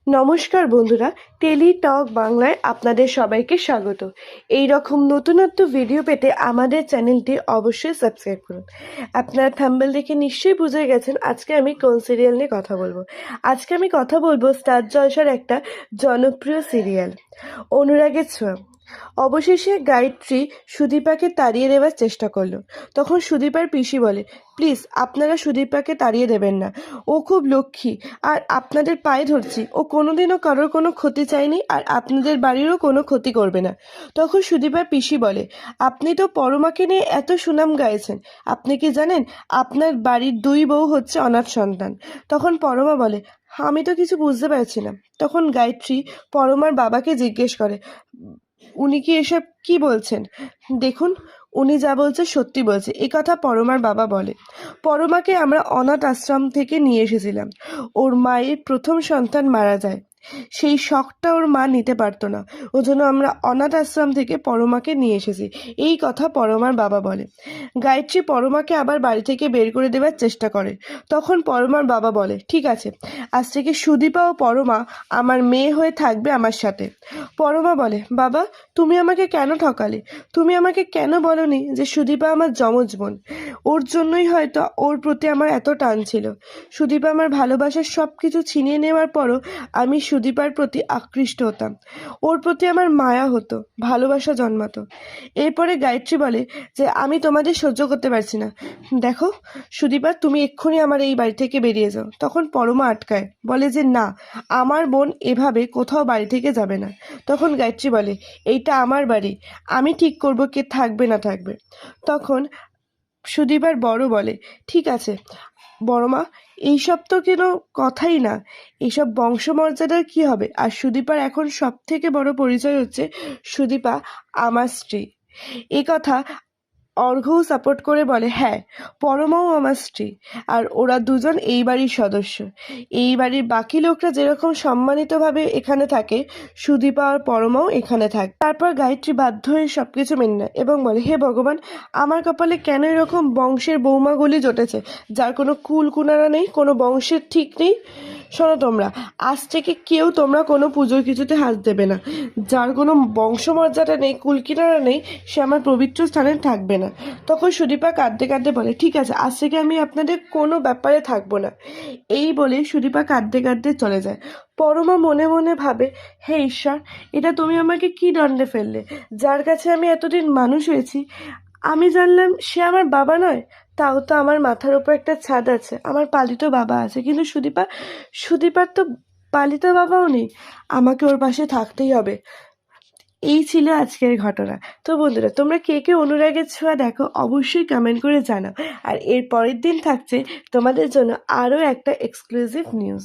নমস্কার বন্ধুরা, টেলি টক বাংলায় আপনাদের সবাইকে স্বাগত। এই রকম নতুনত্ব ভিডিও পেতে আমাদের চ্যানেলটি অবশ্যই সাবস্ক্রাইব করুন। আপনারা থাম্বনেল দেখে নিশ্চয়ই বুঝে গেছেন আজকে আমি কোন সিরিয়াল নিয়ে কথা বলবো। আজকে আমি কথা বলবো স্টার জলসার একটা জনপ্রিয় সিরিয়াল অনুরাগের ছোঁয়া। অবশেষে গায়ত্রী সুদীপাকে তাড়িয়ে দেওয়ার চেষ্টা করলো। তখন সুদীপার পিসি বলে, প্লিজ আপনারা সুদীপাকে তাড়িয়ে দেবেন না, ও খুব লক্ষ্মী, আর আপনাদের পায়ে ধরছি, ও কোনোদিনও কারোর কোনো ক্ষতি চায়নি আর আপনাদের বাড়িরও কোনো ক্ষতি করবে না। তখন সুদীপার পিসি বলে, আপনি তো পরমাকে নিয়ে এত সুনাম গাইছেন, আপনি কি জানেন আপনার বাড়ির 2 বউ হচ্ছে অনাথ সন্তান? তখন পরমা বলে, আমি তো কিছু বুঝতে পারছি না। তখন গায়ত্রী পরমার বাবাকে জিজ্ঞেস করে, উনি কি এসব কি বলছেন? দেখুন, উনি যা বলছে সত্যি বলছে। এই কথা পরমার বাবা বলে, পরমাকে আমরা অনাথ আশ্রম থেকে নিয়ে এসেছিলাম। ওর মায়ের প্রথম সন্তান মারা যায়, সেই শখটা ওর মা নিতে পারতো না, ও জন্য আমরা অনাথ আশ্রম থেকে পরমাকে নিয়ে এসেছি। এই কথা পরমার বাবা বলে। গায়ত্রী পরমাকে আবার বাড়ি থেকে বের করে দেওয়ার চেষ্টা করে। তখন পরমার বাবা বলে, ঠিক আছে, আজ থেকে সুদীপা ও পরমা আমার মেয়ে হয়ে থাকবে আমার সাথে। পরমা বলে, বাবা তুমি আমাকে কেন ঠকালে? তুমি আমাকে কেন বলনি যে সুদীপা আমার যমজ বোন? ওর জন্যই হয়তো ওর প্রতি আমার এত টান ছিল। সুদীপা আমার ভালোবাসার সব কিছু ছিনিয়ে নেওয়ার পরও আমি সুদীপার প্রতি আকৃষ্ট হতাম, ওর প্রতি আমার মায়া হতো, ভালোবাসা জন্মাতো। এরপরে গায়ত্রী বলে যে আমি তোমাদের সহ্য করতে পারছি না। দেখো সুদীপা, তুমি এক্ষুনি আমার এই বাড়ি থেকে বেরিয়ে যাও। তখন পরমা আটকায়, বলে যে না, আমার বোন এভাবে কোথাও বাড়ি থেকে যাবে না। তখন গায়ত্রী বলে, এইটা আমার বাড়ি, আমি ঠিক করব কে থাকবে না থাকবে। তখন সুদীপার বড় বলে, ঠিক আছে বড়মা, এইসব তো কোনো কথাই না, এইসব বংশমর্যাদার কি হবে? আর সুদীপার এখন সব থেকে বড় পরিচয় হচ্ছে সুদীপা আমার স্ত্রী। এ কথা অর্ঘ্যও সাপোর্ট করে বলে, হ্যাঁ, পরমাও আমার স্ত্রী, আর ওরা দুজন এই বাড়ির সদস্য। এই বাড়ির বাকি লোকরা যেরকম সম্মানিতভাবে এখানে থাকে, সুদীপা আর পরমাও এখানে থাকে। তারপর গায়ত্রী বাধ্য হয়ে সবকিছু মেনে নেয় এবং বলে, হে ভগবান, আমার কপালে কেন এরকম বংশের বৌমাগুলি জুটেছে, যার কোনো কুল কুনারা নেই, কোনো বংশের ঠিক নেই। শোনো তোমরা, আজ থেকে কেউ তোমরা কোনো পুজোর কিছুতে হাত দেবে না। যার কোনো বংশমর্যাদা নেই, কুলকিনারা নেই, সে আমার পবিত্র স্থানে থাকবে না। তখন সুদীপা কাঁদতে কাঁদতে বলে, ঠিক আছে, আজ থেকে আমি আপনাদের কোনো ব্যাপারে থাকবো না। এই বলে সুদীপা কাঁদতে কাঁদতে চলে যায়। পরমা মনে মনে ভাবে, হে ঈশ্বর, এটা তুমি আমাকে কি দণ্ডে ফেললে? যার কাছে আমি এতদিন মানুষ হয়েছি, আমি জানলাম সে আমার বাবা নয়। তাও তো আমার মাথার উপর একটা ছাদ আছে, আমার পালিত বাবা আছে, কিন্তু সুদীপার তো পালিত বাবাও নেই। আমাকে ওর পাশে থাকতেই হবে। এই ছিল আজকের ঘটনা। তো বন্ধুরা, তোমরা কে কে অনুরাগের ছোঁয়া দেখো অবশ্যই কমেন্ট করে জানাও। আর এর পরের দিন থাকছে তোমাদের জন্য আরও একটা এক্সক্লুসিভ নিউজ।